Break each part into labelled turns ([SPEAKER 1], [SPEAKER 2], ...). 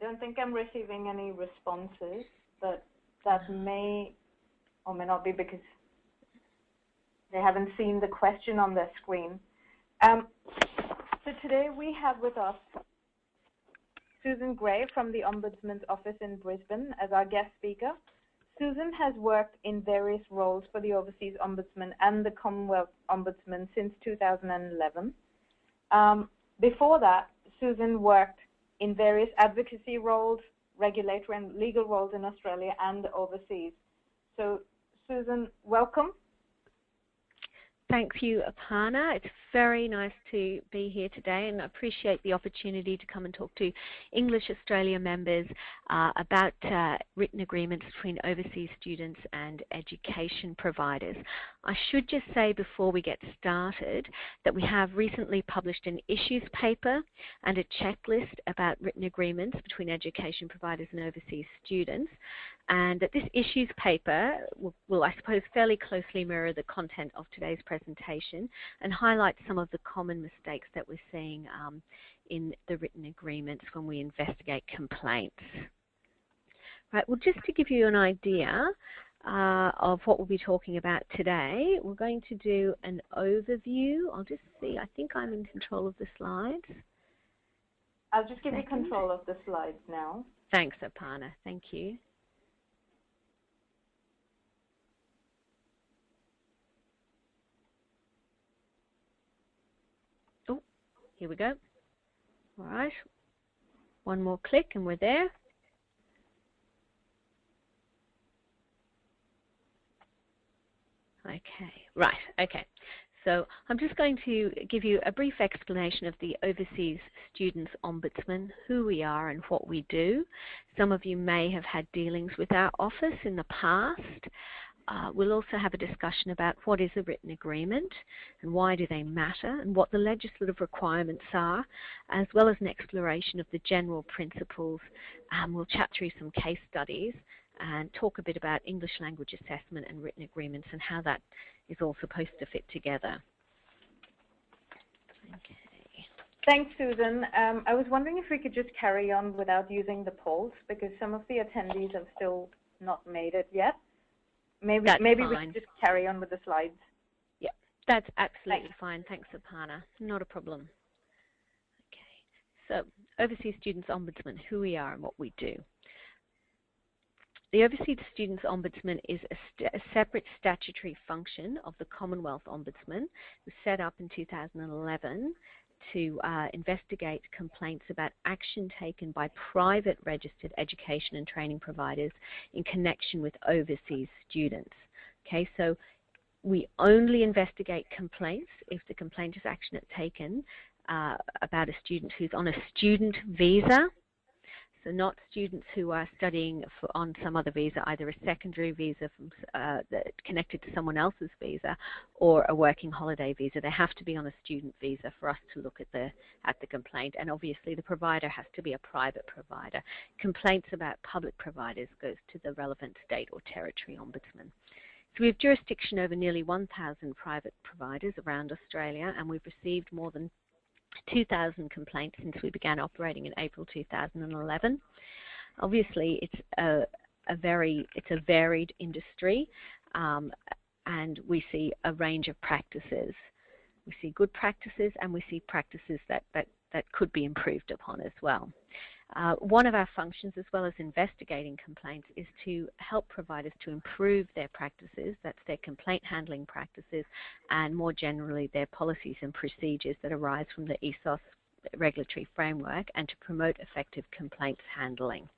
[SPEAKER 1] don't think I'm receiving any responses, but that may or may not be because they haven't seen the question on their screen. So today we have with us Susan Gray from the Ombudsman's office in Brisbane as our guest speaker. Susan has worked in various roles for the Overseas Ombudsman and the Commonwealth Ombudsman since 2011. Before that, Susan worked in various advocacy roles, regulatory and legal roles in Australia and overseas. So, Susan, welcome.
[SPEAKER 2] Thank you, Aparna. It's very nice to be here today, and I appreciate the opportunity to come and talk to English Australia members about written agreements between overseas students and education providers. I should just say before we get started that we have recently published an issues paper and a checklist about written agreements between education providers and overseas students, and that this issues paper will, I suppose, fairly closely mirror the content of today's presentation and highlight some of the common mistakes that we're seeing in the written agreements when we investigate complaints. Right, well, just to give you an idea of what we'll be talking about today, we're going to do an overview. I'll just see, I think I'm in control of the slides.
[SPEAKER 1] I'll just give you control of the slides now.
[SPEAKER 2] Thanks, Aparna. Thank you. Oh, here we go. All right. One more click and we're there. Okay, right, okay. So I'm just going to give you a brief explanation of the Overseas Students Ombudsman, who we are and what we do. Some of you may have had dealings with our office in the past. We'll also have a discussion about what is a written agreement and why do they matter and what the legislative requirements are, as well as an exploration of the general principles. We'll chat through some case studies and talk a bit about English language assessment and written agreements and how that is all supposed to fit together. Okay.
[SPEAKER 1] Thanks, Susan. I was wondering if we could just carry on without using the polls because some of the attendees have still not made it yet. Maybe we can just carry on with the slides.
[SPEAKER 2] Yeah, that's absolutely fine. Thanks, Aparna. Not a problem. Okay. So, Overseas Students Ombudsman, who we are and what we do. The Overseas Students Ombudsman is a separate statutory function of the Commonwealth Ombudsman. It was set up in 2011 to investigate complaints about action taken by private registered education and training providers in connection with overseas students. Okay, so we only investigate complaints if the complaint is action taken about a student who's on a student visa. So not students who are studying on some other visa, either a secondary visa from, connected to someone else's visa or a working holiday visa. They have to be on a student visa for us to look at the complaint. And obviously the provider has to be a private provider. Complaints about public providers goes to the relevant state or territory ombudsman. So we have jurisdiction over nearly 1,000 private providers around Australia, and we've received more than 2,000 complaints since we began operating in April 2011. Obviously, it's a varied industry, and we see a range of practices. We see good practices, and we see practices that could be improved upon as well. One of our functions, as well as investigating complaints, is to help providers to improve their practices, that's their complaint handling practices, and more generally their policies and procedures that arise from the ESOS regulatory framework, and to promote effective complaints handling.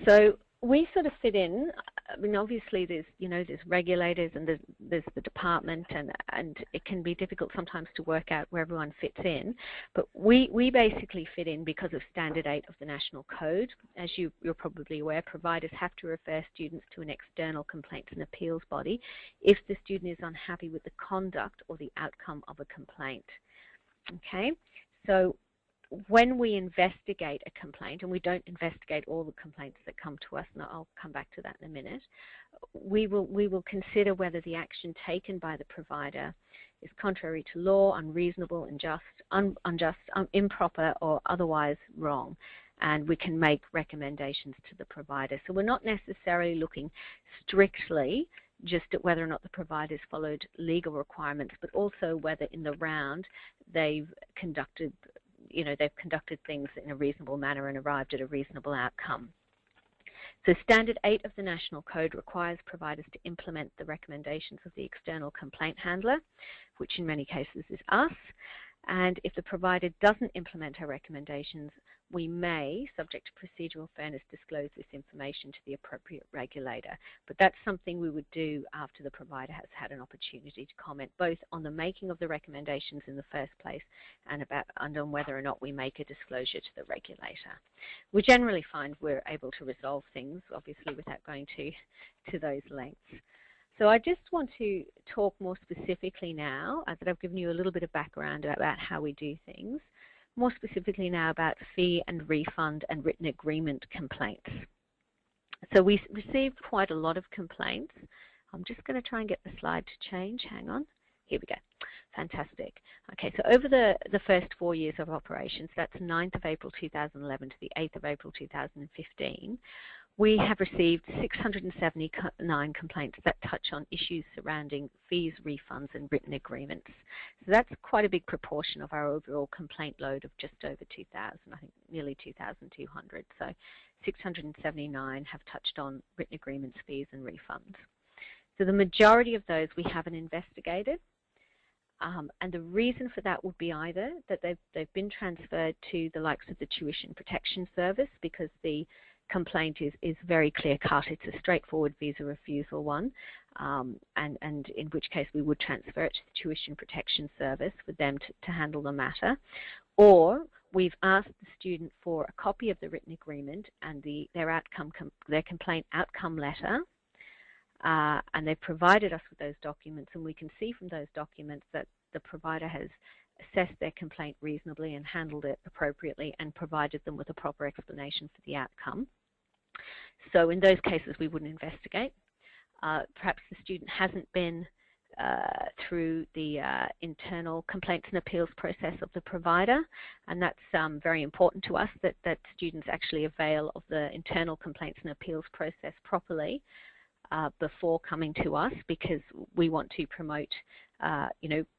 [SPEAKER 2] So we sort of fit in. I mean, obviously there's regulators and there's the department, and it can be difficult sometimes to work out where everyone fits in. But we basically fit in because of Standard 8 of the National Code. As you're probably aware, providers have to refer students to an external complaints and appeals body if the student is unhappy with the conduct or the outcome of a complaint. Okay, so when we investigate a complaint, and we don't investigate all the complaints that come to us, and I'll come back to that in a minute, we will consider whether the action taken by the provider is contrary to law, unreasonable, unjust, improper, or otherwise wrong. And we can make recommendations to the provider. So we're not necessarily looking strictly just at whether or not the provider's followed legal requirements, but also whether in the round they've conducted things in a reasonable manner and arrived at a reasonable outcome. So Standard 8 of the National Code requires providers to implement the recommendations of the external complaint handler, which in many cases is us. And if the provider doesn't implement our recommendations, we may, subject to procedural fairness, disclose this information to the appropriate regulator. But that's something we would do after the provider has had an opportunity to comment both on the making of the recommendations in the first place and on whether or not we make a disclosure to the regulator. We generally find we're able to resolve things, obviously, without going to those lengths. So I just want to talk more specifically now, that I've given you a little bit of background about how we do things, more specifically now about fee and refund and written agreement complaints. So we received quite a lot of complaints. I'm just going to try and get the slide to change. Hang on. Here we go. Fantastic. Okay, so over the first 4 years of operations, that's 9th of April 2011 to the 8th of April 2015, we have received 679 complaints that touch on issues surrounding fees, refunds, and written agreements. So that's quite a big proportion of our overall complaint load of just over 2,000, I think nearly 2,200. So 679 have touched on written agreements, fees, and refunds. So the majority of those we haven't investigated. And the reason for that would be either that they've been transferred to the likes of the Tuition Protection Service because the complaint is very clear-cut. It's a straightforward visa refusal one, and in which case we would transfer it to the Tuition Protection Service for them to handle the matter. Or we've asked the student for a copy of the written agreement and their complaint outcome letter, and they've provided us with those documents, and we can see from those documents that the provider has assessed their complaint reasonably and handled it appropriately and provided them with a proper explanation for the outcome. So in those cases we wouldn't investigate. Perhaps the student hasn't been through the internal complaints and appeals process of the provider, and that's very important to us that students actually avail of the internal complaints and appeals process properly before coming to us, because we want to promote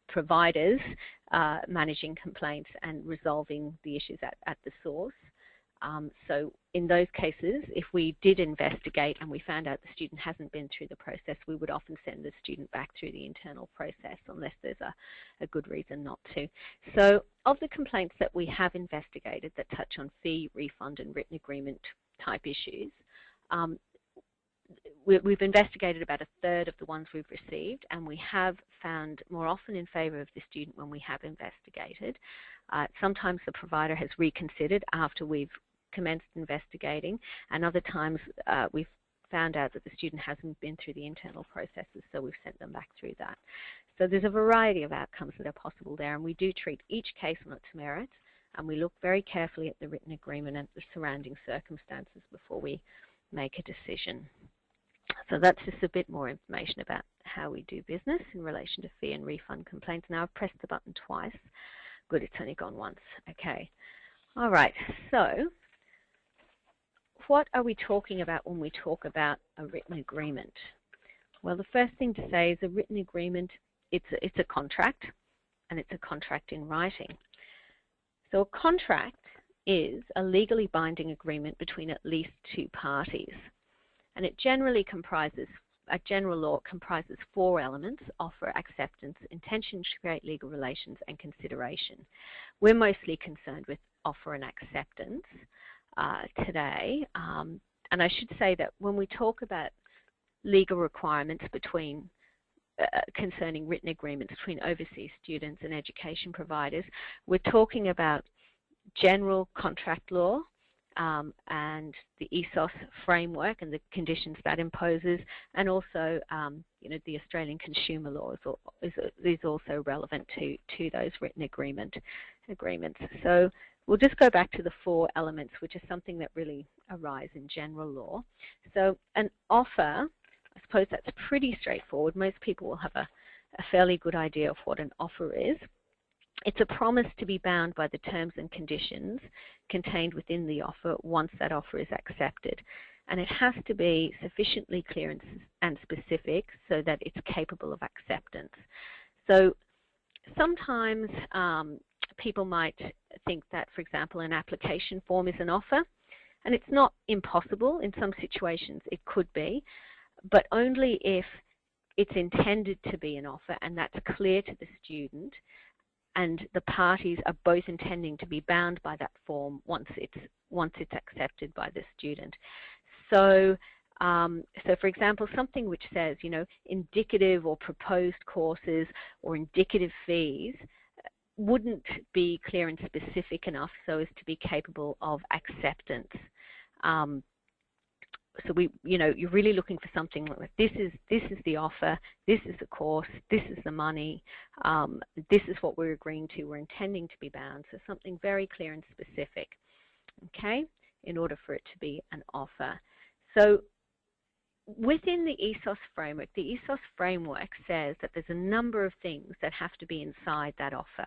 [SPEAKER 2] providers managing complaints and resolving the issues at the source. So in those cases, if we did investigate and we found out the student hasn't been through the process, we would often send the student back through the internal process unless there's a good reason not to. So of the complaints that we have investigated that touch on fee, refund, and written agreement type issues, we've investigated about a third of the ones we've received, and we have found more often in favour of the student when we have investigated. Sometimes the provider has reconsidered after we've commenced investigating, and other times we've found out that the student hasn't been through the internal processes, so we've sent them back through that. So there's a variety of outcomes that are possible there, and we do treat each case on its merits, and we look very carefully at the written agreement and the surrounding circumstances before we make a decision. So that's just a bit more information about how we do business in relation to fee and refund complaints. Now I've pressed the button twice. Good, it's only gone once. Okay. All right, so what are we talking about when we talk about a written agreement? Well, the first thing to say is a written agreement, it's a contract, and it's a contract in writing. So a contract is a legally binding agreement between at least two parties. And it generally comprises, general law comprises 4 elements: offer, acceptance, intention to create legal relations, and consideration. We're mostly concerned with offer and acceptance today. And I should say that when we talk about legal requirements concerning written agreements between overseas students and education providers, we're talking about general contract law, and the ESOS framework and the conditions that imposes, and also the Australian consumer law is also relevant to those written agreements. So we'll just go back to the 4 elements, which is something that really arise in general law. So an offer, I suppose that's pretty straightforward. Most people will have a fairly good idea of what an offer is. It's a promise to be bound by the terms and conditions contained within the offer once that offer is accepted. And it has to be sufficiently clear and specific so that it's capable of acceptance. So sometimes people might think that, for example, an application form is an offer, and it's not impossible. In some situations it could be, but only if it's intended to be an offer and that's clear to the student and the parties are both intending to be bound by that form once it's accepted by the student. So, for example, something which says, indicative or proposed courses or indicative fees wouldn't be clear and specific enough so as to be capable of acceptance. So you're really looking for something like this is the offer, this is the course, this is the money, this is what we're agreeing to, we're intending to be bound. So something very clear and specific, okay, in order for it to be an offer. So within the ESOS framework says that there's a number of things that have to be inside that offer.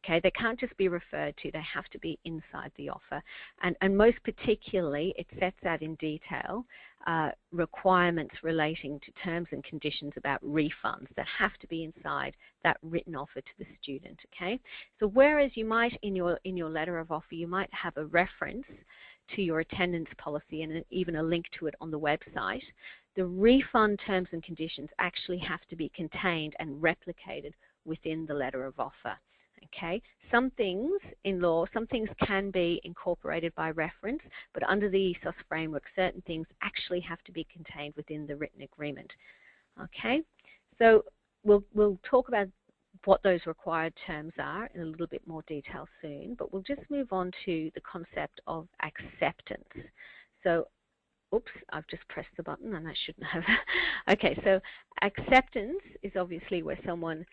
[SPEAKER 2] Okay, they can't just be referred to, they have to be inside the offer. And most particularly, it sets out in detail requirements relating to terms and conditions about refunds that have to be inside that written offer to the student. Okay, so whereas you might, in your letter of offer, you might have a reference to your attendance policy and even a link to it on the website, the refund terms and conditions actually have to be contained and replicated within the letter of offer. Okay, some things in law, some things can be incorporated by reference, but under the ESOS framework, certain things actually have to be contained within the written agreement. Okay, so we'll talk about what those required terms are in a little bit more detail soon, but we'll just move on to the concept of acceptance. So, oops, I've just pressed the button and I shouldn't have. Okay, so acceptance is obviously where someone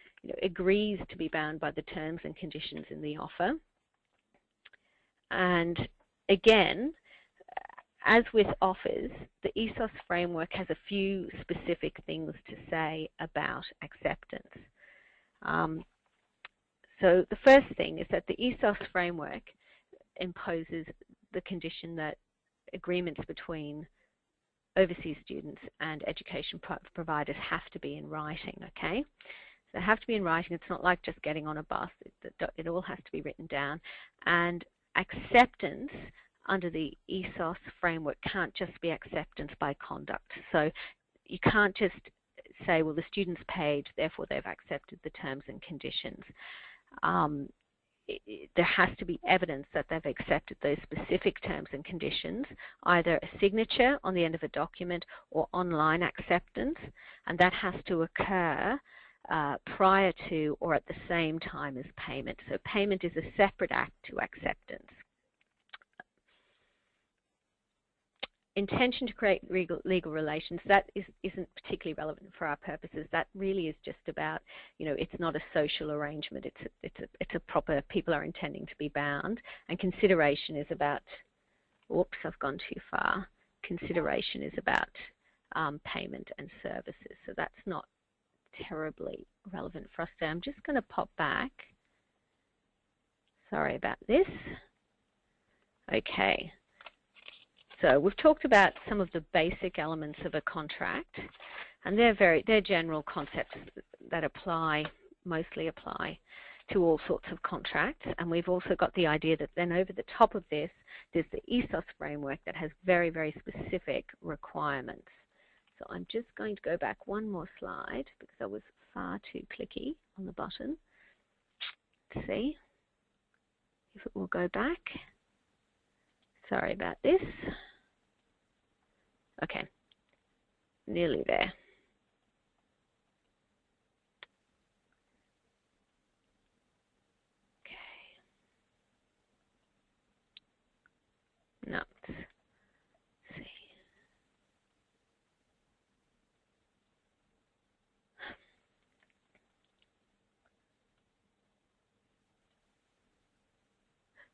[SPEAKER 2] agrees to be bound by the terms and conditions in the offer. And again, as with offers, the ESOS framework has a few specific things to say about acceptance. So the first thing is that the ESOS framework imposes the condition that agreements between overseas students and education providers have to be in writing, okay? So they have to be in writing. It's not like just getting on a bus. It all has to be written down. And acceptance under the ESOS framework can't just be acceptance by conduct. So you can't just say, well, the student's paid, therefore they've accepted the terms and conditions. There has to be evidence that they've accepted those specific terms and conditions, either a signature on the end of a document or online acceptance, and that has to occur prior to or at the same time as payment. So payment is a separate act to acceptance. Intention to create legal relations, that isn't particularly relevant for our purposes. That really is just about, it's not a social arrangement. It's a proper, people are intending to be bound. And consideration is about, oops, I've gone too far. Consideration is about payment and services. So that's not terribly relevant for us today. I'm just going to pop back. Sorry about this. Okay. So we've talked about some of the basic elements of a contract, and they're general concepts that mostly apply to all sorts of contracts. And we've also got the idea that then over the top of this, there's the ESOS framework that has very, very specific requirements. So I'm just going to go back one more slide because I was far too clicky on the button. Let's see if it will go back. Sorry about this. Okay, nearly there. Okay. No, let's see.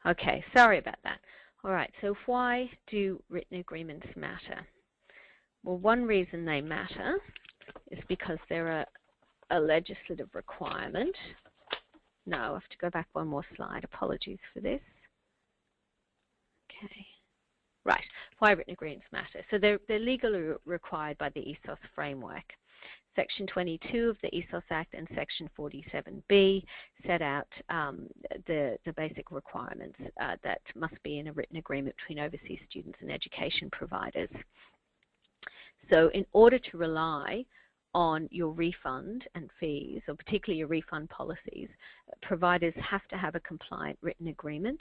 [SPEAKER 2] Okay, sorry about that. All right, so why do written agreements matter? Well, one reason they matter is because they're a legislative requirement. No, I have to go back one more slide. Apologies for this. Okay. Right, why written agreements matter. So they're legally required by the ESOS framework. Section 22 of the ESOS Act and Section 47B set out the basic requirements that must be in a written agreement between overseas students and education providers. So in order to rely on your refund and fees, or particularly your refund policies, providers have to have a compliant written agreement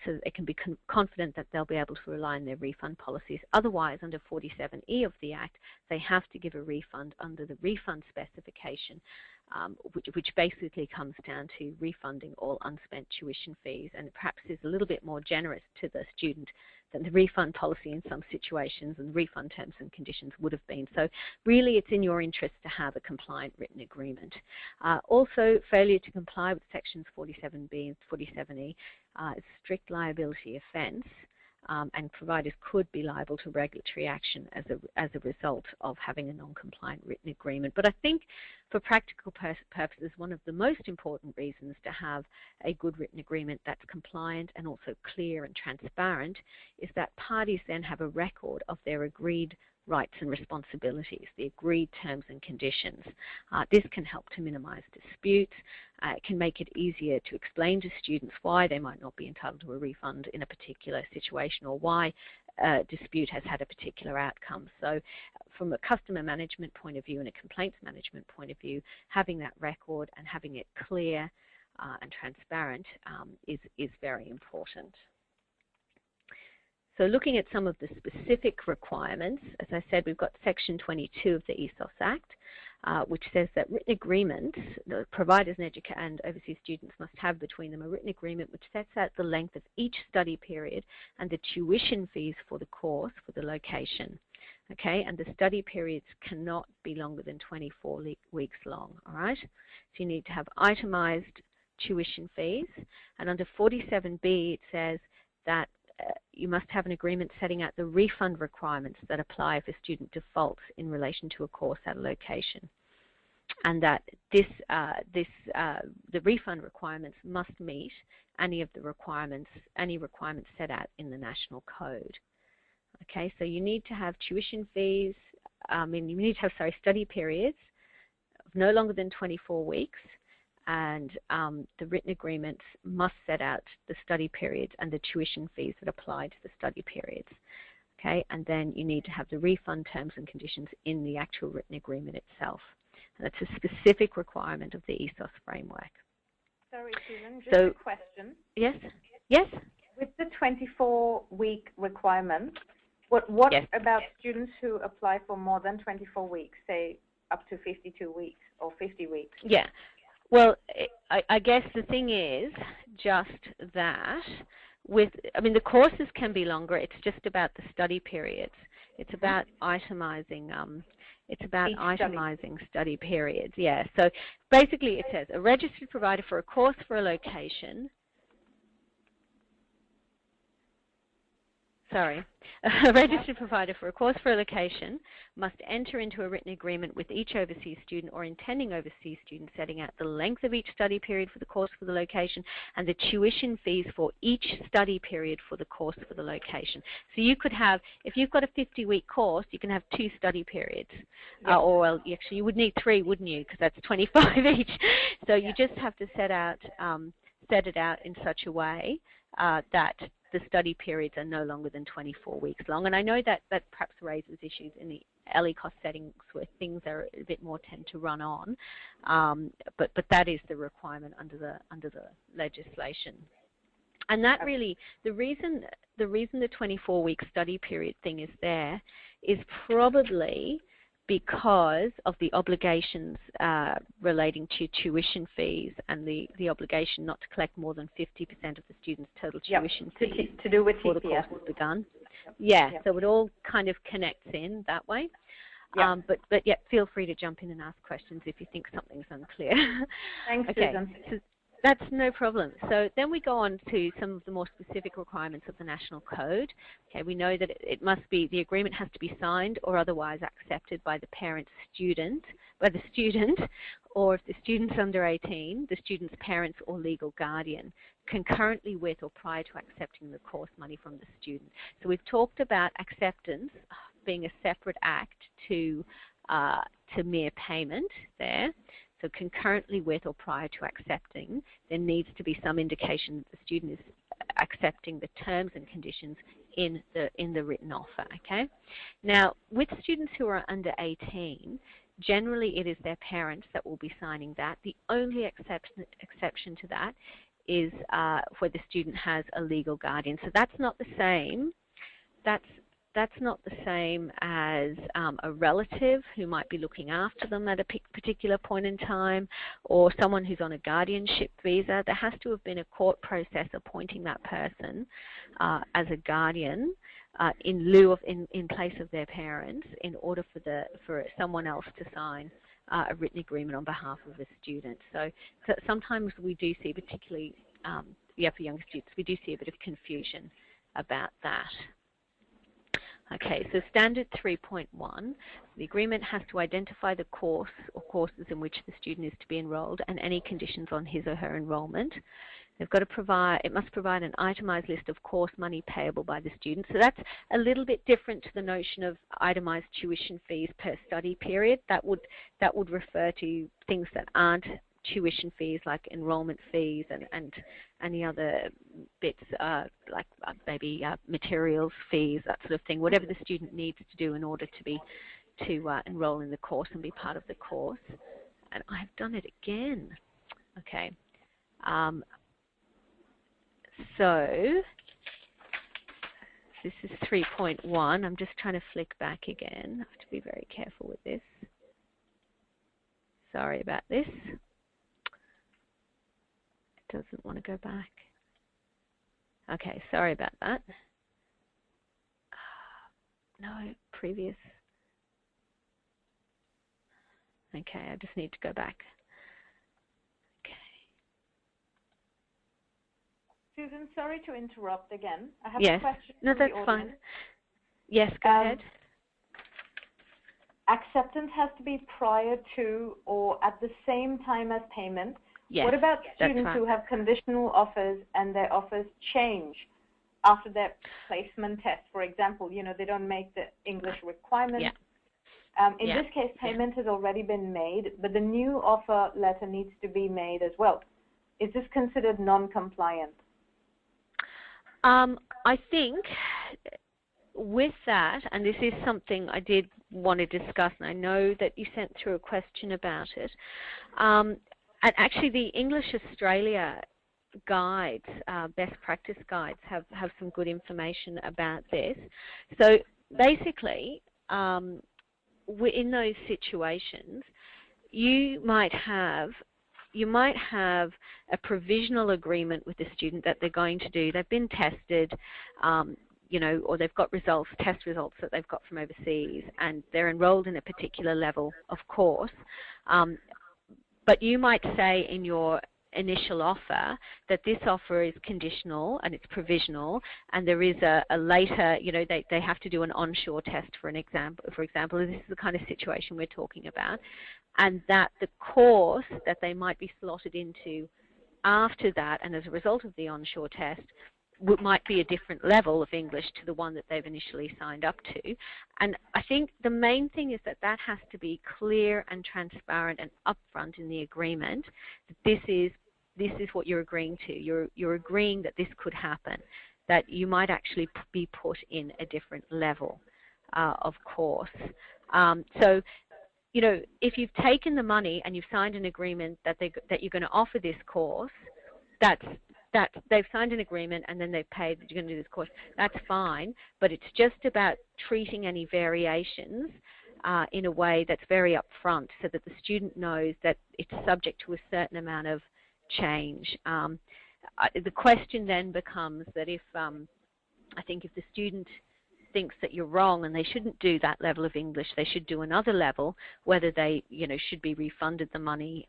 [SPEAKER 2] so that they can be confident that they'll be able to rely on their refund policies. Otherwise, under 47E of the Act, they have to give a refund under the refund specification, which basically comes down to refunding all unspent tuition fees, and perhaps is a little bit more generous to the student than the refund policy in some situations and refund terms and conditions would have been. So really it's in your interest to have a compliant written agreement. Also, failure to comply with sections 47B and 47E is a strict liability offence, and providers could be liable to regulatory action as a result of having a non-compliant written agreement. But I think for practical purposes, one of the most important reasons to have a good written agreement that's compliant and also clear and transparent is that parties then have a record of their agreed rights and responsibilities, the agreed terms and conditions. This can help to minimize disputes. It can make it easier to explain to students why they might not be entitled to a refund in a particular situation, or why a dispute has had a particular outcome. So from a customer management point of view and a complaints management point of view, having that record and having it clear and transparent is very important. So looking at some of the specific requirements, as I said, we've got Section 22 of the ESOS Act, which says that written agreements, the providers and overseas students must have between them a written agreement which sets out the length of each study period and the tuition fees for the course for the location. Okay, and the study periods cannot be longer than 24 weeks long, all right? So you need to have itemized tuition fees, and under 47B it says that you must have an agreement setting out the refund requirements that apply if a student defaults in relation to a course at a location, and that the refund requirements must meet any requirements set out in the national code. Okay, so you need to have tuition fees. You need to have study periods of no longer than 24 weeks. And the written agreements must set out the study periods and the tuition fees that apply to the study periods. Okay, and then you need to have the refund terms and conditions in the actual written agreement itself. And that's a specific requirement of the ESOS framework.
[SPEAKER 1] Sorry, Susan, just a question.
[SPEAKER 2] Yes? Yes?
[SPEAKER 1] With the 24-week requirement, what
[SPEAKER 2] yes.
[SPEAKER 1] about students who apply for more than 24 weeks, say up to 52 weeks or 50 weeks?
[SPEAKER 2] Yeah. Well, I guess the thing is just that the courses can be longer. It's just about the study periods. It's about itemizing. Study periods. Yeah. So basically, it says a registered provider for a course for a location. A registered provider for a course for a location must enter into a written agreement with each overseas student or intending overseas student setting out the length of each study period for the course for the location and the tuition fees for each study period for the course for the location. So you could have, if you've got a 50-week course, you can have 2 study periods. Yes. Or actually you would need 3, wouldn't you? Because that's 25 each. So you just have to set it out in such a way that the study periods are no longer than 24 weeks long. And I know that perhaps raises issues in the ELICOS settings where things are a bit more tend to run on, but that is the requirement under the legislation. And that really, the reason the 24-week study period thing is there is probably because of the obligations relating to tuition fees and the obligation not to collect more than 50% of the student's total tuition fees
[SPEAKER 1] to do with
[SPEAKER 2] before the course has begun. Yeah, so it all kind of connects in that way. But yeah, feel free to jump in and ask questions if you think something's unclear.
[SPEAKER 1] Thanks,
[SPEAKER 2] okay.
[SPEAKER 1] Susan.
[SPEAKER 2] That's no problem. So then we go on to some of the more specific requirements of the National Code. Okay, we know that it must be, the agreement has to be signed or otherwise accepted by the parent student, or if the student's under 18, the student's parents or legal guardian, concurrently with or prior to accepting the course money from the student. So we've talked about acceptance being a separate act to mere payment there. So concurrently with or prior to accepting, there needs to be some indication that the student is accepting the terms and conditions in the written offer. Okay. Now, with students who are under 18, generally it is their parents that will be signing that. The only exception to that is where the student has a legal guardian. So that's not the same. That's not the same as a relative who might be looking after them at a particular point in time, or someone who's on a guardianship visa. There has to have been a court process appointing that person as a guardian in place of their parents, in order for someone else to sign a written agreement on behalf of a student. So sometimes we do see, particularly for younger students, we do see a bit of confusion about that. Okay, so standard 3.1, the agreement has to identify the course or courses in which the student is to be enrolled and any conditions on his or her enrollment. It must provide an itemized list of course money payable by the student. So that's a little bit different to the notion of itemized tuition fees per study period. That would refer to things that aren't tuition fees, like enrollment fees and any other bits like maybe materials fees, that sort of thing, whatever the student needs to do in order to enroll in the course and be part of the course. And I've done it again. Okay. So this is 3.1. I'm just trying to flick back again. I have to be very careful with this. Sorry about this. Doesn't want to go back. Okay, sorry about that. No, previous. Okay, I just need to go back. Okay.
[SPEAKER 1] Susan, sorry to interrupt again. I have
[SPEAKER 2] yes.
[SPEAKER 1] a question.
[SPEAKER 2] No, that's fine. Yes, go ahead.
[SPEAKER 1] Acceptance has to be prior to or at the same time as payment.
[SPEAKER 2] Yes,
[SPEAKER 1] what about students who have conditional offers and their offers change after their placement test? For example, they don't make the English requirement.
[SPEAKER 2] Yeah.
[SPEAKER 1] In this case, payment has already been made, but the new offer letter needs to be made as well. Is this considered non-compliant?
[SPEAKER 2] I think with that, and this is something I did want to discuss, and I know that you sent through a question about it, and actually the English Australia guides, best practice guides, have some good information about this. So basically, in those situations, you might have a provisional agreement with the student that they're going to do. They've been tested, or they've got test results that they've got from overseas, and they're enrolled in a particular level of course. But you might say in your initial offer that this offer is conditional and it's provisional, and there is a later, they have to do an onshore test for example, and this is the kind of situation we're talking about, and that the course that they might be slotted into after that, and as a result of the onshore test, might be a different level of English to the one that they've initially signed up to. And I think the main thing is that has to be clear and transparent and upfront in the agreement. That this is what you're agreeing to. You're agreeing that this could happen, that you might actually be put in a different level of course. So, if you've taken the money and you've signed an agreement that you're going to offer this course, that they've signed an agreement and then they've paid that you're going to do this course, that's fine, but it's just about treating any variations in a way that's very upfront so that the student knows that it's subject to a certain amount of change. The question then becomes that if the student thinks that you're wrong and they shouldn't do that level of English, they should do another level, whether they should be refunded the money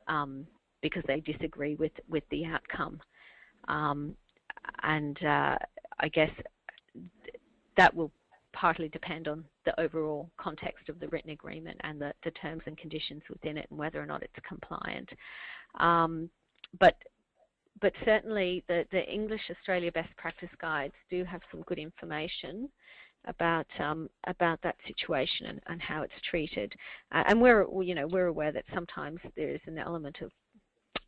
[SPEAKER 2] because they disagree with the outcome. I guess that will partly depend on the overall context of the written agreement and the terms and conditions within it and whether or not it's compliant. But certainly the English Australia Best Practice Guides do have some good information about that situation and how it's treated. And we're aware that sometimes there is an element of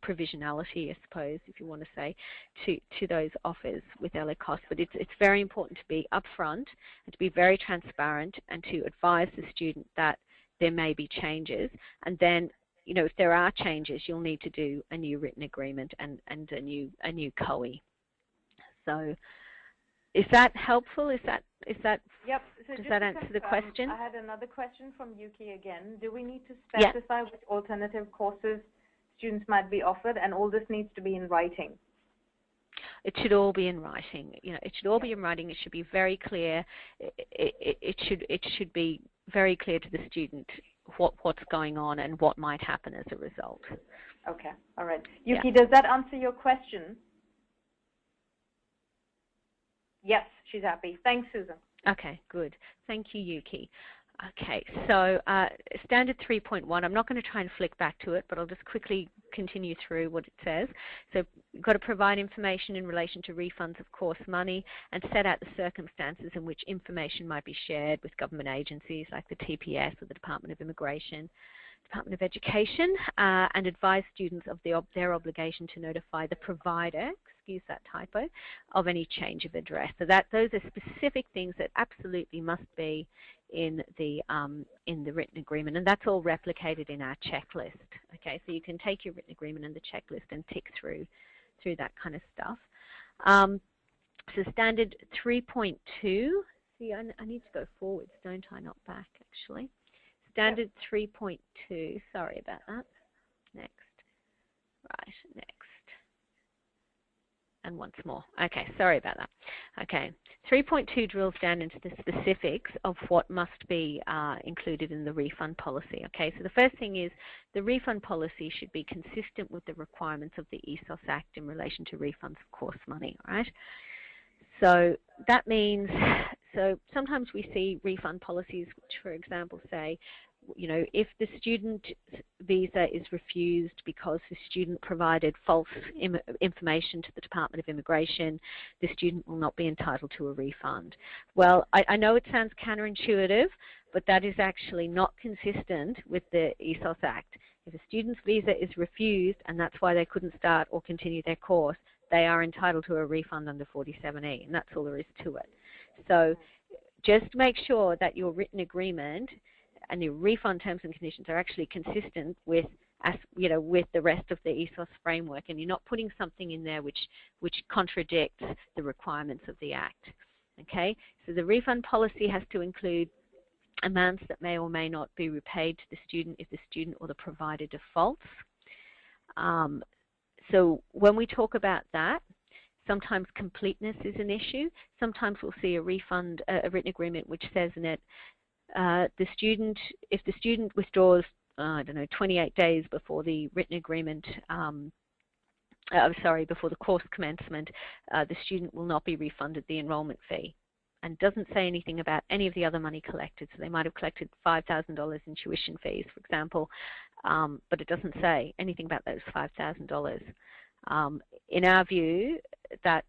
[SPEAKER 2] provisionality, I suppose, if you want to say, to those offers with ELICOS. But it's very important to be upfront and to be very transparent and to advise the student that there may be changes. And then, if there are changes, you'll need to do a new written agreement and a new COE. So, is that helpful? Is that
[SPEAKER 1] Yep. So
[SPEAKER 2] does that answer the question?
[SPEAKER 1] I had another question from Yuki again. Do we need to specify which alternative courses students might be offered, and all this needs to be in writing?
[SPEAKER 2] It should all be in writing. It should all be in writing. It should be very clear. It should be very clear to the student what's going on and what might happen as a result.
[SPEAKER 1] Okay. All right. Yuki, does that answer your question? Yes, she's happy. Thanks, Susan.
[SPEAKER 2] Okay, good. Thank you, Yuki. Okay, so standard 3.1, I'm not going to try and flick back to it, but I'll just quickly continue through what it says. So you've got to provide information in relation to refunds of course money and set out the circumstances in which information might be shared with government agencies like the TPS or the Department of Immigration, Department of Education, and advise students of their obligation to notify the provider, excuse that typo, of any change of address. So those are specific things that absolutely must be in the written agreement, and that's all replicated in our checklist. Okay, so you can take your written agreement and the checklist and tick through that kind of stuff. So standard 3.2. See, I need to go forwards, don't I? Not back, actually. Standard 3.2. Sorry about that. Next. Right, next. And once more. Okay, sorry about that. Okay, 3.2 drills down into the specifics of what must be included in the refund policy. Okay, so the first thing is the refund policy should be consistent with the requirements of the ESOS Act in relation to refunds of course money, right? So that means, so sometimes we see refund policies which, for example, say, if the student visa is refused because the student provided false information to the Department of Immigration, the student will not be entitled to a refund. Well, I know it sounds counterintuitive, but that is actually not consistent with the ESOS Act. If a student's visa is refused and that's why they couldn't start or continue their course, they are entitled to a refund under 47E, and that's all there is to it. So just make sure that your written agreement and your refund terms and conditions are actually consistent with, with the rest of the ESOS framework, and you're not putting something in there which contradicts the requirements of the Act. Okay, so the refund policy has to include amounts that may or may not be repaid to the student if the student or the provider defaults. So when we talk about that, sometimes completeness is an issue. Sometimes we'll see a refund, a written agreement which says in it, if the student withdraws, 28 days before the written agreement, before the course commencement, the student will not be refunded the enrollment fee, and doesn't say anything about any of the other money collected. So they might have collected $5,000 in tuition fees, for example, but it doesn't say anything about those $5,000. In our view, that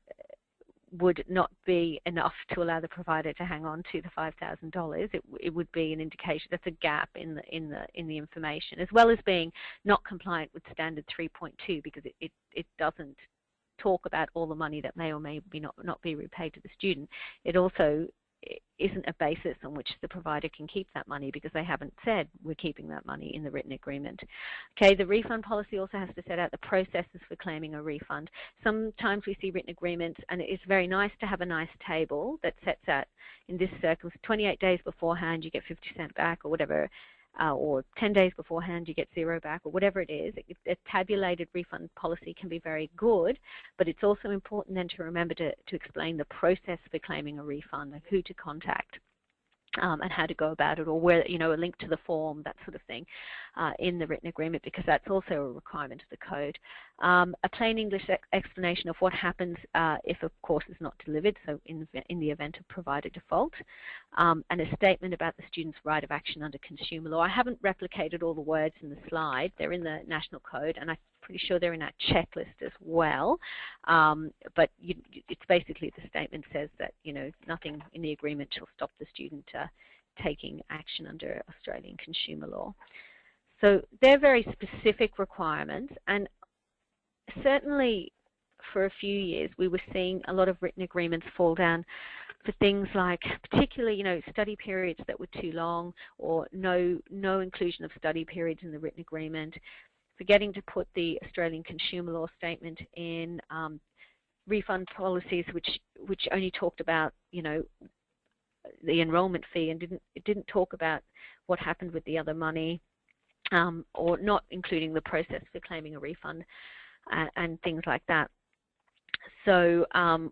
[SPEAKER 2] would not be enough to allow the provider to hang on to the $5,000. It would be an indication that's a gap in the information, as well as being not compliant with standard 3.2 because it doesn't talk about all the money that may or may not be repaid to the student. It also isn't a basis on which the provider can keep that money because they haven't said we're keeping that money in the written agreement. Okay, the refund policy also has to set out the processes for claiming a refund. Sometimes we see written agreements, and it's very nice to have a nice table that sets out, in this circumstance, 28 days beforehand you get 50 cents back or whatever, or 10 days beforehand you get $0 back, or whatever it is. A tabulated refund policy can be very good, but it's also important then to remember to explain the process for claiming a refund and who to contact. and how to go about it, or where, a link to the form, that sort of thing, in the written agreement, because that's also a requirement of the code. A plain English explanation of what happens if a course is not delivered, so in the event of provider default, and a statement about the student's right of action under consumer law. I haven't replicated all the words in the slide. They're in the National Code, and I'm pretty sure they're in our checklist as well. But it's basically, the statement says that, nothing in the agreement shall stop the student taking action under Australian consumer law. So they're very specific requirements, and certainly for a few years we were seeing a lot of written agreements fall down for things like, particularly, study periods that were too long, or no inclusion of study periods in the written agreement, forgetting to put the Australian consumer law statement in, refund policies which only talked about, the enrollment fee, and it didn't talk about what happened with the other money, or not including the process for claiming a refund, and things like that. So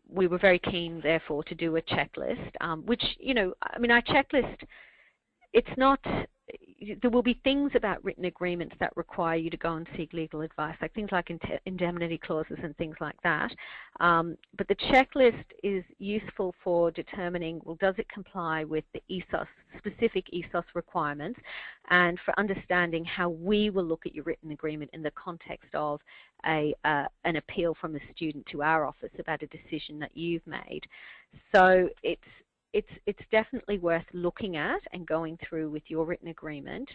[SPEAKER 2] we were very keen, therefore, to do a checklist, which, our checklist, it's not, there will be things about written agreements that require you to go and seek legal advice, like things like indemnity clauses and things like that. But the checklist is useful for determining, well, does it comply with the ESOS, specific ESOS requirements, and for understanding how we will look at your written agreement in the context of an appeal from a student to our office about a decision that you've made. So it's definitely worth looking at and going through with your written agreement,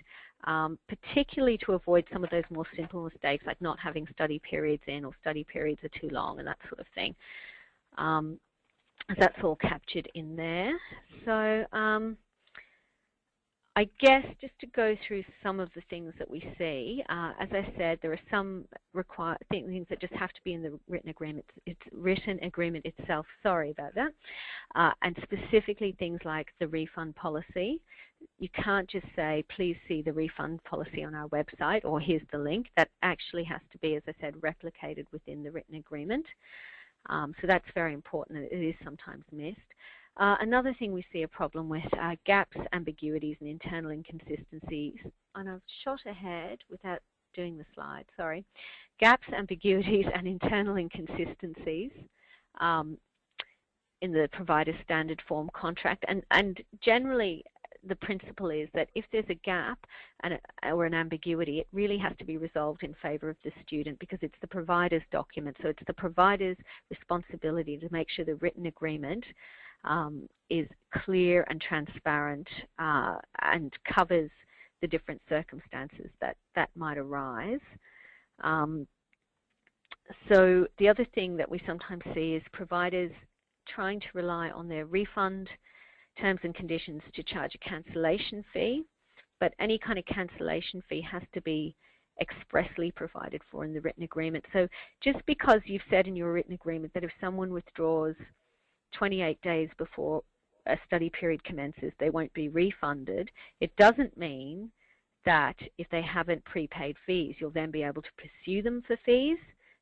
[SPEAKER 2] particularly to avoid some of those more simple mistakes, like not having study periods in, or study periods are too long, and that sort of thing. That's all captured in there. So I guess just to go through some of the things that we see, as I said, there are some things that just have to be in the written agreement. It's written agreement itself. Sorry about that. And specifically things like the refund policy. You can't just say, please see the refund policy on our website, or here's the link. That actually has to be, as I said, replicated within the written agreement. So that's very important. It is sometimes missed. Another thing we see a problem with are gaps, ambiguities, and internal inconsistencies. And I've shot ahead without doing the slide, sorry. Gaps, ambiguities, and internal inconsistencies in the provider standard form contract. And generally, the principle is that if there's a gap or an ambiguity, it really has to be resolved in favour of the student, because it's the provider's document. So it's the provider's responsibility to make sure the written agreement is clear and transparent, and covers the different circumstances that might arise. So the other thing that we sometimes see is providers trying to rely on their refund terms and conditions to charge a cancellation fee, but any kind of cancellation fee has to be expressly provided for in the written agreement. So just because you've said in your written agreement that if someone withdraws 28 days before a study period commences, they won't be refunded, it doesn't mean that if they haven't prepaid fees, you'll then be able to pursue them for fees.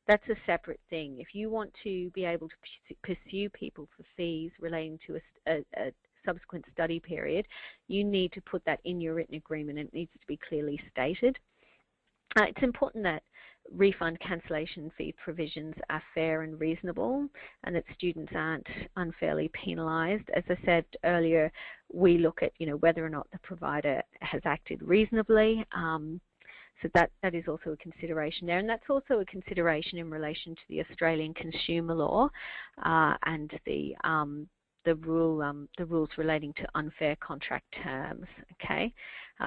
[SPEAKER 2] That's a separate thing. If you want to be able to pursue people for fees relating to a subsequent study period, you need to put that in your written agreement, and it needs to be clearly stated. It's important that refund cancellation fee provisions are fair and reasonable, and that students aren't unfairly penalised. As I said earlier, we look at whether or not the provider has acted reasonably. So that is also a consideration there, and that's also a consideration in relation to the Australian consumer law and the rules relating to unfair contract terms. Okay,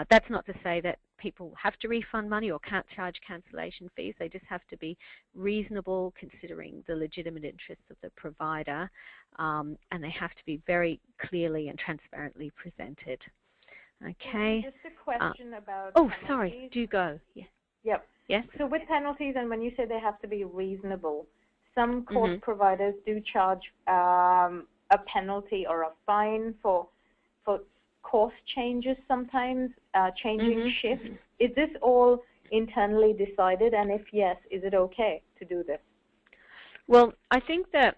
[SPEAKER 2] that's not to say that people have to refund money or can't charge cancellation fees. They just have to be reasonable, considering the legitimate interests of the provider, and they have to be very clearly and transparently presented. Okay.
[SPEAKER 1] Just a question about
[SPEAKER 2] oh,
[SPEAKER 1] penalties.
[SPEAKER 2] Sorry, do go. Yeah.
[SPEAKER 1] Yep.
[SPEAKER 2] Yes?
[SPEAKER 1] So with penalties, and when you say they have to be reasonable, some course providers do charge a penalty or a fine for course changes sometimes, changing shifts. Is this all internally decided? And if yes, is it okay to do this?
[SPEAKER 2] Well, I think that,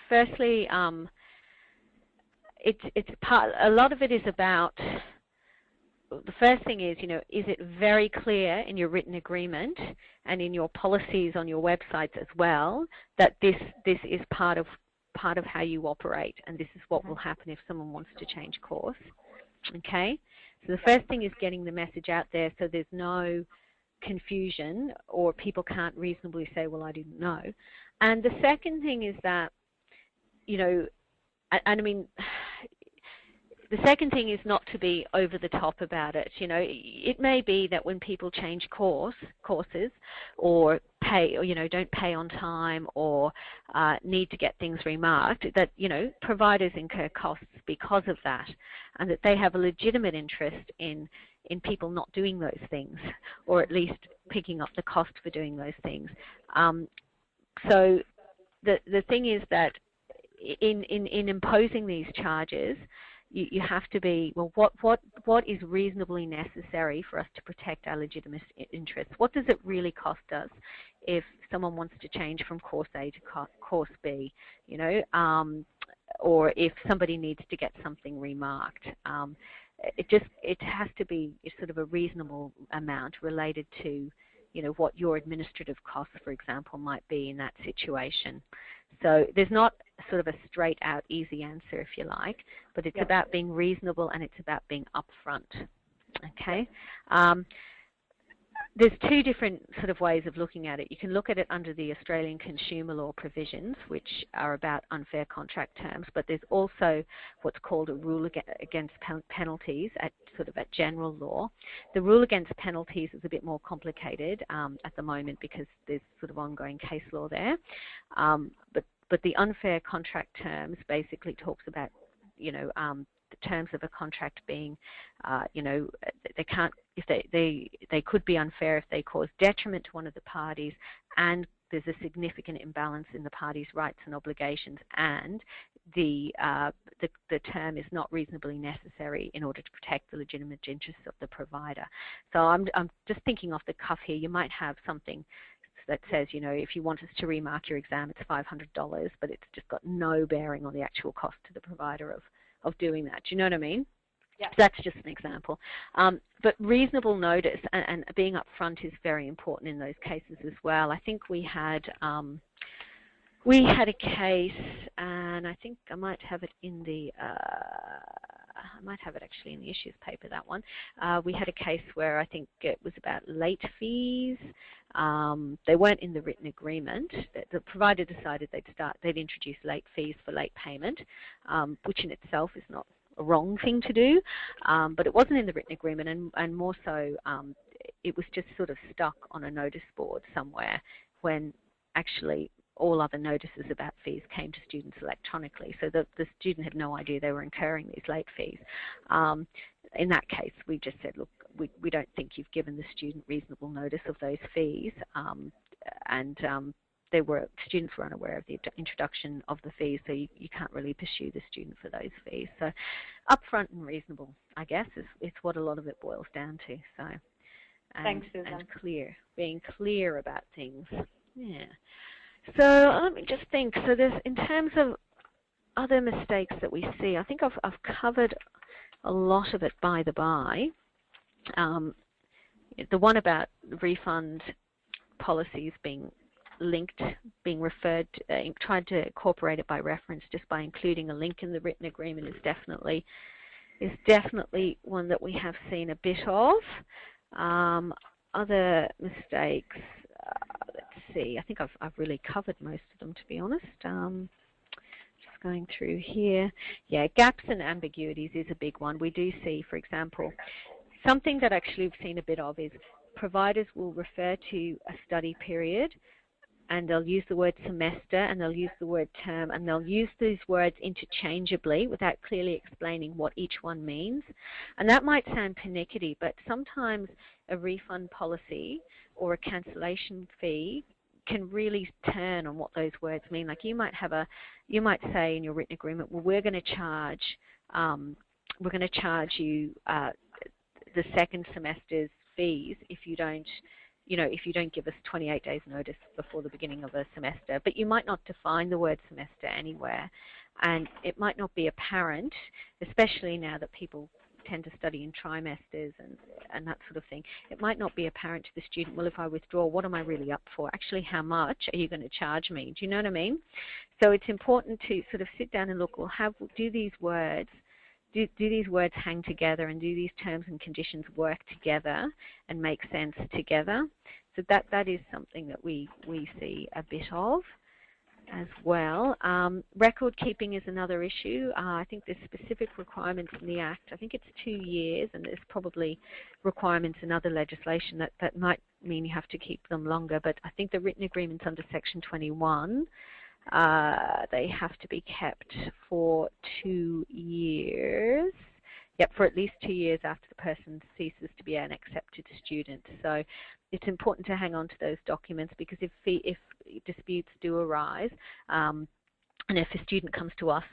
[SPEAKER 2] firstly, a lot of it is about, the first thing is, is it very clear in your written agreement and in your policies on your websites as well that this is part of how you operate, and this is what will happen if someone wants to change course. Okay? So the first thing is getting the message out there so there's no confusion or people can't reasonably say, well, I didn't know. And the second thing is that, the second thing is not to be over the top about it. It may be that when people change courses or pay, or, don't pay on time or need to get things remarked, that, providers incur costs because of that, and that they have a legitimate interest in people not doing those things, or at least picking up the cost for doing those things. So the thing is that in imposing these charges, you have to be, well, what is reasonably necessary for us to protect our legitimate interests? What does it really cost us if someone wants to change from course A to course B, or if somebody needs to get something remarked? It has to be sort of a reasonable amount related to, what your administrative costs, for example, might be in that situation. So there's not sort of a straight out easy answer, if you like, but it's about being reasonable and it's about being upfront. Okay? There's two different sort of ways of looking at it. You can look at it under the Australian consumer law provisions, which are about unfair contract terms, but there's also what's called a rule against penalties at general law. The rule against penalties is a bit more complicated at the moment because there's sort of ongoing case law there. But the unfair contract terms basically talks about, the terms of a contract being, they can't, if they could be unfair if they cause detriment to one of the parties and there's a significant imbalance in the parties' rights and obligations, and the term is not reasonably necessary in order to protect the legitimate interests of the provider. So I'm just thinking off the cuff here. You might have something that says, if you want us to remark your exam, it's $500, but it's just got no bearing on the actual cost to the provider of doing that. Do you know what I mean? Yeah. So that's just an example. But reasonable notice and being upfront is very important in those cases as well. I think we had a case, and I think I might have it in the I might have it actually in the issues paper, that one. We had a case where I think it was about late fees. They weren't in the written agreement. The provider decided they'd introduce late fees for late payment, which in itself is not a wrong thing to do, but it wasn't in the written agreement, and more so it was just sort of stuck on a notice board somewhere when actually all other notices about fees came to students electronically, so the student had no idea they were incurring these late fees. In that case, we just said, look, we don't think you've given the student reasonable notice of those fees, and students were unaware of the introduction of the fees, so you can't really pursue the student for those fees. So upfront and reasonable, I guess, is what a lot of it boils down to. So,
[SPEAKER 1] thanks, Susan.
[SPEAKER 2] And being clear about things. Yeah. So let me just think. So there's, in terms of other mistakes that we see, I think I've covered a lot of it by the by. The one about refund policies being linked, being referred to, tried to incorporate it by reference just by including a link in the written agreement is definitely one that we have seen a bit of. Other mistakes, let's see, I think I've really covered most of them, to be honest. Just going through here. Yeah, gaps and ambiguities is a big one. We do see, for example, something that actually we've seen a bit of is providers will refer to a study period and they'll use the word semester and they'll use the word term and they'll use these words interchangeably without clearly explaining what each one means. And that might sound pernickety, but sometimes a refund policy or a cancellation fee can really turn on what those words mean. Like you might say in your written agreement, well, we're going to charge you the second semester's fees if you don't give us 28 days notice before the beginning of a semester. But you might not define the word semester anywhere. and it might not be apparent, especially now that people tend to study in trimesters and that sort of thing. It might not be apparent to the student, well, if I withdraw, what am I really up for? Actually, how much are you going to charge me? Do you know what I mean? So it's important to sort of sit down and look, well, do these words hang together, and do these terms and conditions work together and make sense together? So that is something that we see a bit of as well. Record keeping is another issue. I think there's specific requirements in the Act. I think it's 2 years, and there's probably requirements in other legislation that might mean you have to keep them longer. But I think the written agreements under Section 21, they have to be kept for 2 years. Yep, for at least 2 years after the person ceases to be an accepted student. So it's important to hang on to those documents, because if disputes do arise, and if a student comes to us,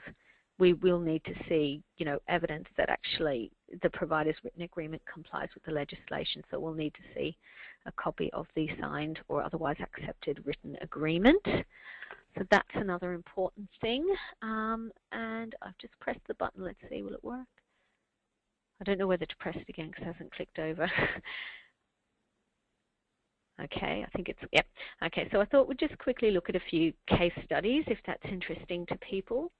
[SPEAKER 2] we will need to see, evidence that actually the provider's written agreement complies with the legislation. So we'll need to see a copy of the signed or otherwise accepted written agreement. So that's another important thing. And I've just pressed the button. Let's see, will it work? I don't know whether to press it again because it hasn't clicked over. Okay, I think it's, yep. Okay, so I thought we'd just quickly look at a few case studies if that's interesting to people.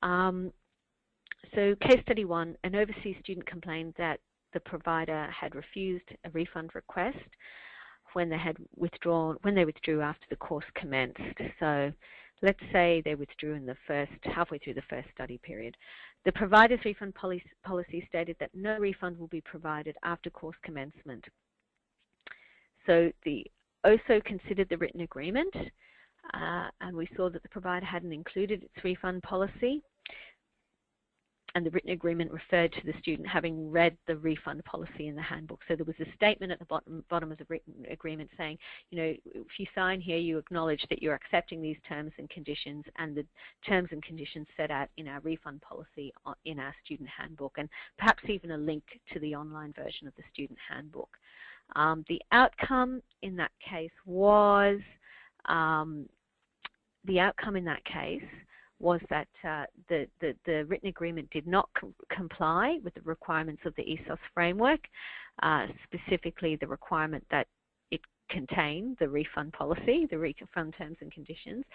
[SPEAKER 2] So case study 1, an overseas student complained that the provider had refused a refund request when they withdrew after the course commenced. So let's say they withdrew in halfway through the first study period. The provider's refund policy stated that no refund will be provided after course commencement. So the OSO considered the written agreement, and we saw that the provider hadn't included its refund policy, and the written agreement referred to the student having read the refund policy in the handbook. So there was a statement at the bottom of the written agreement saying, if you sign here, you acknowledge that you're accepting these terms and conditions, and the terms and conditions set out in our refund policy in our student handbook, and perhaps even a link to the online version of the student handbook. The outcome in that case was that the written agreement did not comply with the requirements of the ESOS framework, specifically the requirement that it contain the refund policy, the refund terms and conditions.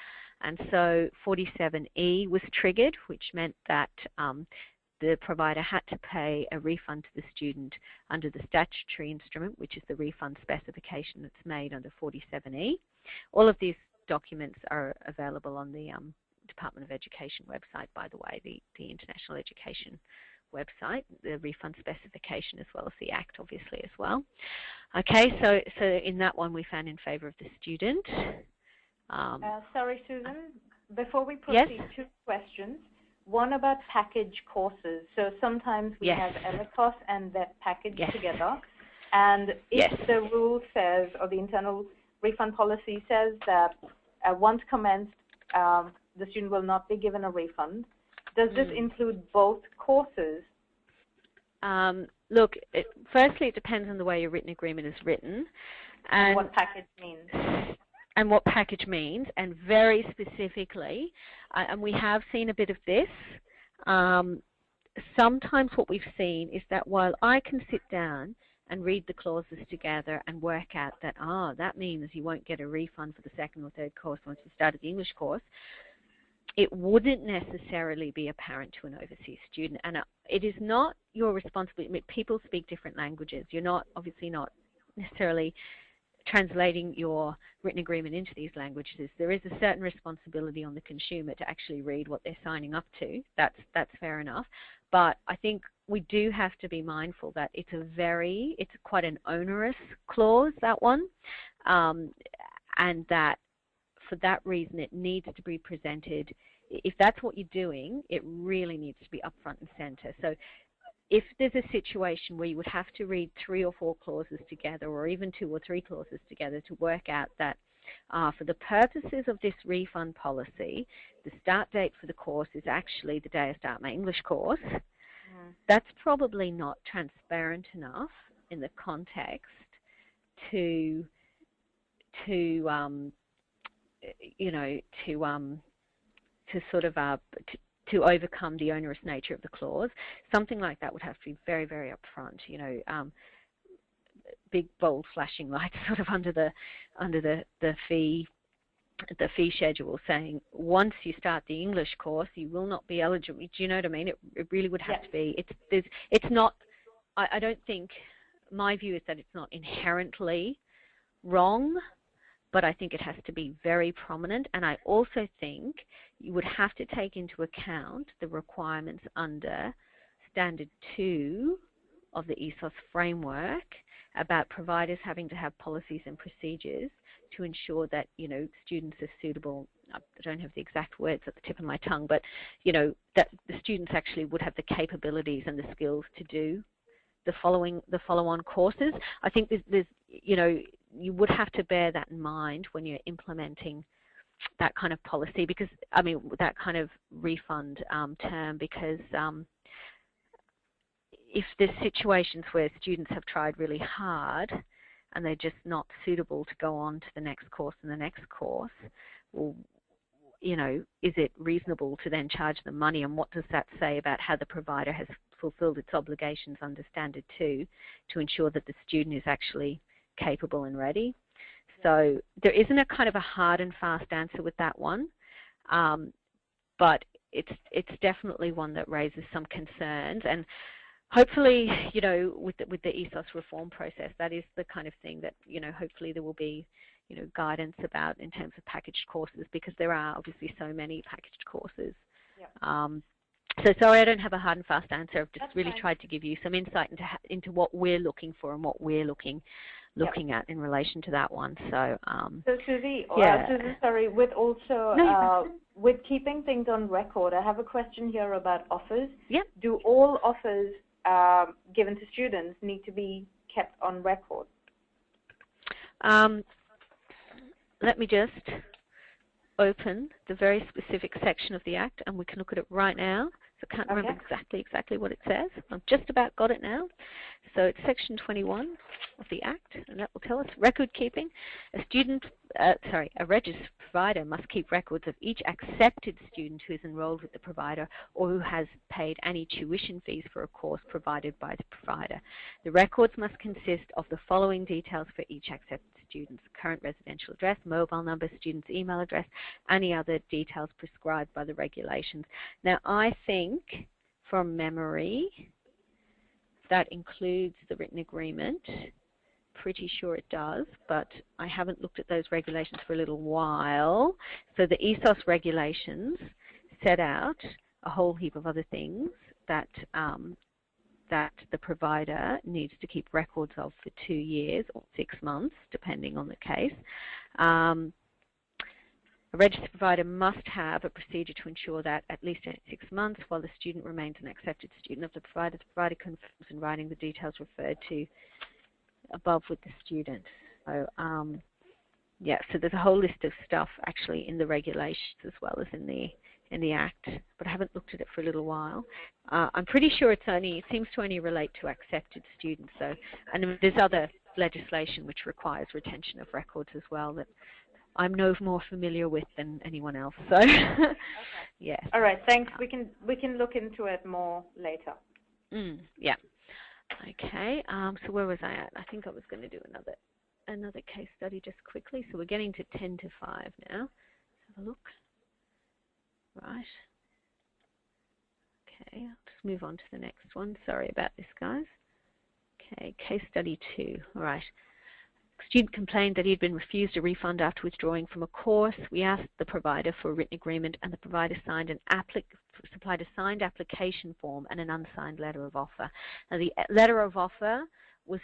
[SPEAKER 2] And so 47E was triggered, which meant that the provider had to pay a refund to the student under the statutory instrument, which is the refund specification that's made under 47E. All of these documents are available on the Department of Education website, by the way, the International Education website, the refund specification as well as the Act, obviously, as well. Okay, so in that one we found in favour of the student.
[SPEAKER 1] Sorry, Susan, before we proceed,
[SPEAKER 2] yes?
[SPEAKER 1] 2 questions. One about package courses. So sometimes we have ELICOS and that package together. And if the rule says, or the internal refund policy says that once commenced, the student will not be given a refund, does this include both courses?
[SPEAKER 2] Look, firstly, it depends on the way your written agreement is written. And
[SPEAKER 1] what package means.
[SPEAKER 2] And what package means, and very specifically, and we have seen a bit of this, sometimes what we've seen is that while I can sit down and read the clauses together and work out that, that means you won't get a refund for the second or third course once you started the English course, it wouldn't necessarily be apparent to an overseas student. And it is not your responsibility. I mean, people speak different languages. You're obviously not necessarily translating your written agreement into these languages. There is a certain responsibility on the consumer to actually read what they're signing up to. That's fair enough. But I think we do have to be mindful that it's quite an onerous clause, that one, and that for that reason it needs to be presented. If that's what you're doing, it really needs to be up front and center. So if there's a situation where you would have to read 3 or 4 clauses together, or even 2 or 3 clauses together to work out that for the purposes of this refund policy, the start date for the course is actually the day I start my English course, that's probably not transparent enough in the context to to overcome the onerous nature of the clause. Something like that would have to be very, very upfront. You know, big, bold, flashing lights sort of under the fee schedule, saying once you start the English course, you will not be eligible. Do you know what I mean? It really would have to be. It's not. I don't think. My view is that it's not inherently wrong, but I think it has to be very prominent. And I also think you would have to take into account the requirements under Standard 2 of the ESOS framework about providers having to have policies and procedures to ensure that, you know, students are suitable. I don't have the exact words at the tip of my tongue, but, you know, that the students actually would have the capabilities and the skills to do the follow-on courses. I think there's, you know, you would have to bear that in mind when you're implementing that kind of policy, because, I mean, that kind of refund term, because if there's situations where students have tried really hard and they're just not suitable to go on to the next course and the next course, well, you know, is it reasonable to then charge them money, and what does that say about how the provider has fulfilled its obligations under Standard 2 to ensure that the student is actually capable and ready? So there isn't a kind of a hard and fast answer with that one, but it's definitely one that raises some concerns. And hopefully, you know, with the ESOS reform process, that is the kind of thing that, you know, hopefully there will be, you know, guidance about in terms of packaged courses, because there are obviously so many packaged courses. Yep. So sorry, I don't have a hard and fast answer. I've just really tried to give you some insight into what we're looking for and what we're looking at in relation to that one. So,
[SPEAKER 1] so Susie, Susan, sorry, with also with keeping things on record, I have a question here about offers.
[SPEAKER 2] Yeah.
[SPEAKER 1] Do all offers given to students need to be kept on record?
[SPEAKER 2] Let me just open the very specific section of the Act, and we can look at it right now. So I can't remember exactly what it says. I've just about got it now. So it's Section 21 of the Act, and that will tell us record keeping. A registered provider must keep records of each accepted student who is enrolled with the provider or who has paid any tuition fees for a course provided by the provider. The records must consist of the following details for each accepted student's current residential address, mobile number, student's email address, any other details prescribed by the regulations. Now, I think, from memory, that includes the written agreement. Pretty sure it does, but I haven't looked at those regulations for a little while. So the ESOS regulations set out a whole heap of other things that that the provider needs to keep records of for 2 years or 6 months, depending on the case. A registered provider must have a procedure to ensure that at least 6 months while the student remains an accepted student of the provider confirms in writing the details referred to above with the student. So, yeah, so there's a whole list of stuff actually in the regulations as well as in the Act, but I haven't looked at it for a little while. I'm pretty sure it seems to only relate to accepted students. So, and there's other legislation which requires retention of records as well that I'm no more familiar with than anyone else. So, okay. Yeah.
[SPEAKER 1] All right. Thanks. We can look into it more later.
[SPEAKER 2] Yeah. Okay. So where was I at? I think I was going to do another case study just quickly. So we're getting to 10 to 5 now. Let's have a look. Right. Okay. I'll just move on to the next one. Sorry about this, guys. Okay. Case study 2. All right. Student complained that he had been refused a refund after withdrawing from a course. We asked the provider for a written agreement, and the provider supplied a signed application form and an unsigned letter of offer. Now, the letter of offer was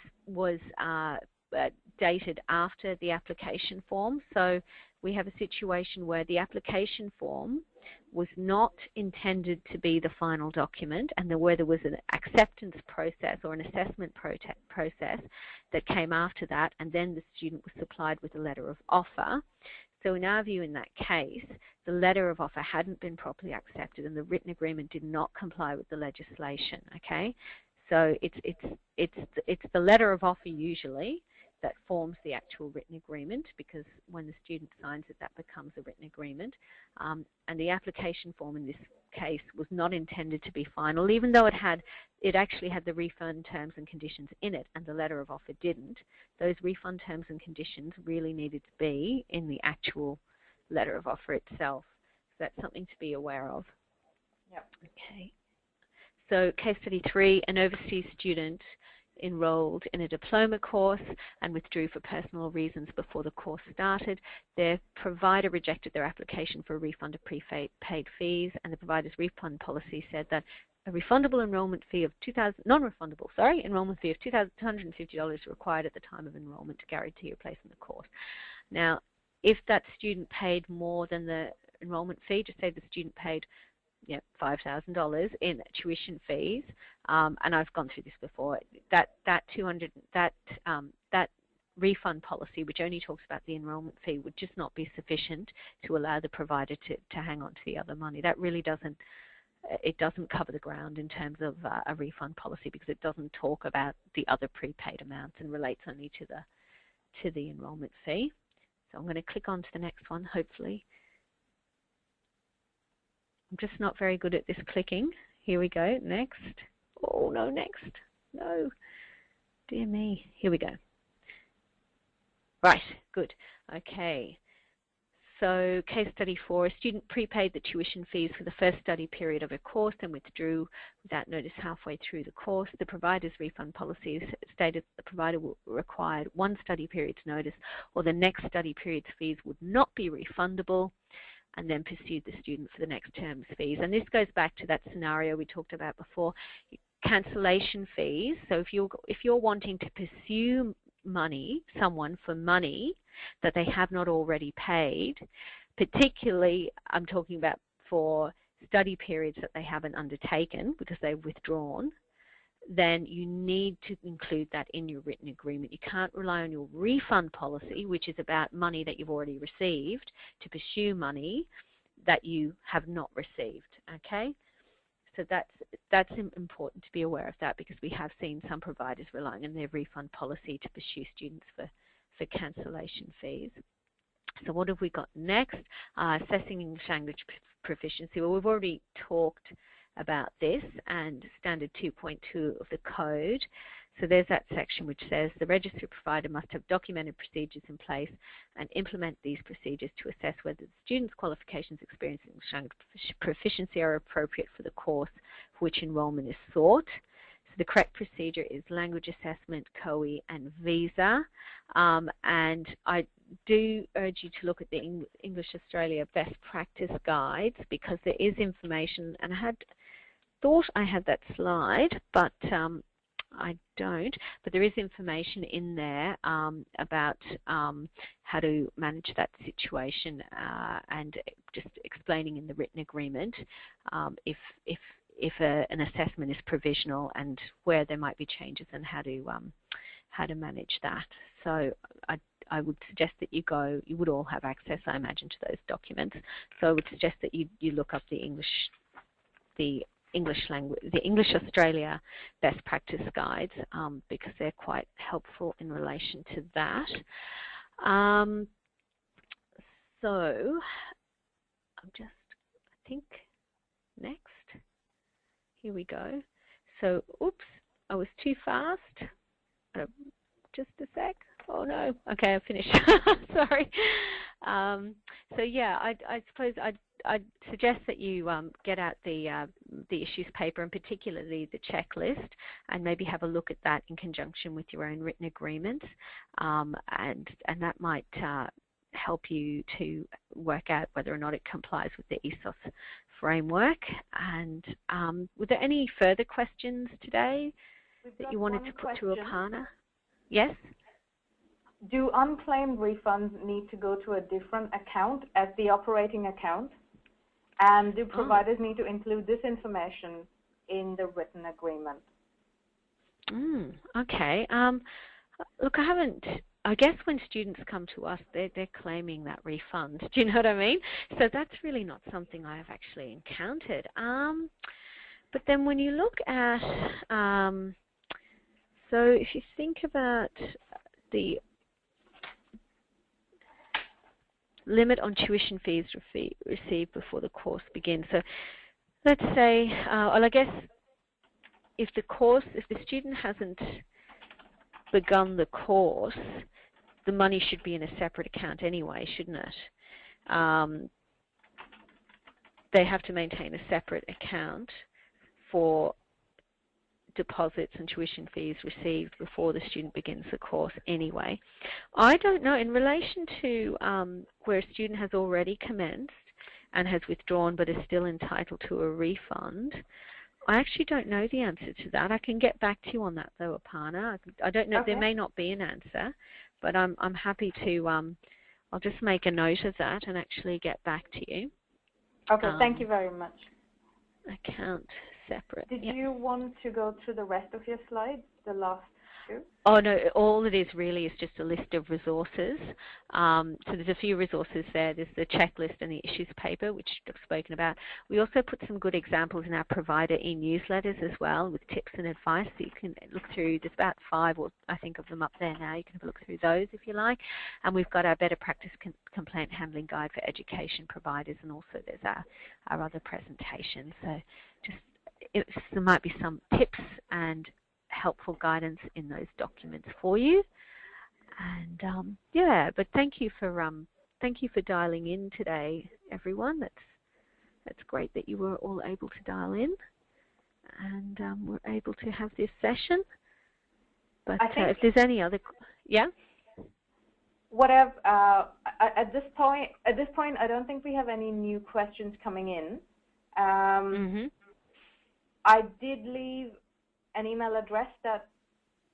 [SPEAKER 2] dated after the application form, so we have a situation where the application form was not intended to be the final document, and there was an acceptance process or an assessment process that came after that, and then the student was supplied with a letter of offer. So in our view, in that case, the letter of offer hadn't been properly accepted, and the written agreement did not comply with the legislation. Okay, so it's the letter of offer usually that forms the actual written agreement, because when the student signs it, that becomes a written agreement. And the application form in this case was not intended to be final, even though it actually had the refund terms and conditions in it, and the letter of offer didn't. Those refund terms and conditions really needed to be in the actual letter of offer itself. So that's something to be aware of.
[SPEAKER 1] Yep.
[SPEAKER 2] Okay. So case study 3, an overseas student enrolled in a diploma course and withdrew for personal reasons before the course started. Their provider rejected their application for a refund of prepaid fees, and the provider's refund policy said that a refundable enrollment fee of enrollment fee of $2,250 required at the time of enrollment to guarantee your place in the course. Now, if that student paid more than the enrollment fee, just say the student paid $5,000 in tuition fees, and I've gone through this before. That refund policy, which only talks about the enrollment fee, would just not be sufficient to allow the provider to hang on to the other money. That really doesn't cover the ground in terms of a refund policy, because it doesn't talk about the other prepaid amounts and relates only to the enrollment fee. So I'm going to click on to the next one, hopefully. I'm just not very good at this clicking. Here we go. Next. Oh, no, next. No. Dear me. Here we go. Right. Good. Okay. So case study 4, a student prepaid the tuition fees for the first study period of a course and withdrew without notice halfway through the course. The provider's refund policies stated that the provider required 1 study period's notice, or the next study period's fees would not be refundable, and then pursued the student for the next term's fees. And this goes back to that scenario we talked about before, cancellation fees. So if you're wanting to pursue someone for money that they have not already paid, particularly I'm talking about for study periods that they haven't undertaken because they've withdrawn, then you need to include that in your written agreement. You can't rely on your refund policy, which is about money that you've already received, to pursue money that you have not received. Okay? So that's important to be aware of that, because we have seen some providers relying on their refund policy to pursue students for cancellation fees. So what have we got next? Assessing English language proficiency. Well, we've already talked about this, and standard 2.2 of the code. So there's that section which says the registry provider must have documented procedures in place and implement these procedures to assess whether the student's qualifications, experience, and English language proficiency are appropriate for the course for which enrollment is sought. So the correct procedure is language assessment, COE, and visa. And I do urge you to look at the English Australia best practice guides, because there is information, and I had thought I had that slide, but I don't. But there is information in there about how to manage that situation, and just explaining in the written agreement if an assessment is provisional and where there might be changes, and how to manage that. So I would suggest that you would all have access, I imagine, to those documents. So I would suggest that you look up the English Australia best practice guides, because they're quite helpful in relation to that. So I think next. Here we go. So, oops, I was too fast. Just a sec. Oh no. Okay, I finished. Sorry. So yeah, I suppose I'd suggest that you get out the issues paper, and particularly the checklist, and maybe have a look at that in conjunction with your own written agreement, and that might help you to work out whether or not it complies with the ESOS framework. And were there any further questions today that you wanted to put to Aparna? Yes?
[SPEAKER 1] Do unclaimed refunds need to go to a different account as the operating account? And do providers need to include this information in the written agreement?
[SPEAKER 2] Okay. Look, I guess when students come to us, they're claiming that refund. Do you know what I mean? So that's really not something I have actually encountered. But then when you look at, so if you think about the limit on tuition fees received before the course begins. So let's say, well, I guess if the student hasn't begun the course, the money should be in a separate account anyway, shouldn't it? They have to maintain a separate account for deposits and tuition fees received before the student begins the course anyway. I don't know, in relation to where a student has already commenced and has withdrawn but is still entitled to a refund, I actually don't know the answer to that. I can get back to you on that though, Aparna. I don't know, there may not be an answer, but I'm happy to, I'll just make a note of that and actually get back to you.
[SPEAKER 1] Okay, thank you very much.
[SPEAKER 2] Account separate.
[SPEAKER 1] Did you want to go through the rest of your slides, the last two?
[SPEAKER 2] Oh, no, all it is really is just a list of resources. So there's a few resources there. There's the checklist and the issues paper, which I've spoken about. We also put some good examples in our provider e-newsletters as well with tips and advice. So you can look through, there's about 5 or I think of them up there now. You can have a look through those if you like. And we've got our better practice complaint handling guide for education providers, and also there's our other presentations. So just there might be some tips and helpful guidance in those documents for you. And yeah, but thank you for dialing in today, everyone. That's great that you were all able to dial in and we're able to have this session. But if there's any other,
[SPEAKER 1] whatever. At this point, I don't think we have any new questions coming in. I did leave an email address that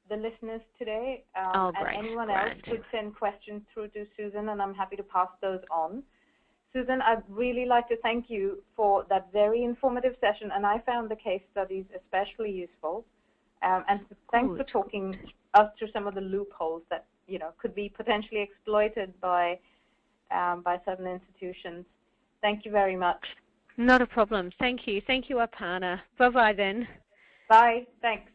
[SPEAKER 1] the listeners today and anyone else could send questions through to Susan, and I'm happy to pass those on. Susan, I'd really like to thank you for that very informative session, and I found the case studies especially useful. And thanks for talking us through some of the loopholes that could be potentially exploited by certain institutions. Thank you very much.
[SPEAKER 2] Not a problem. Thank you. Thank you, Aparna. Bye-bye then.
[SPEAKER 1] Bye. Thanks.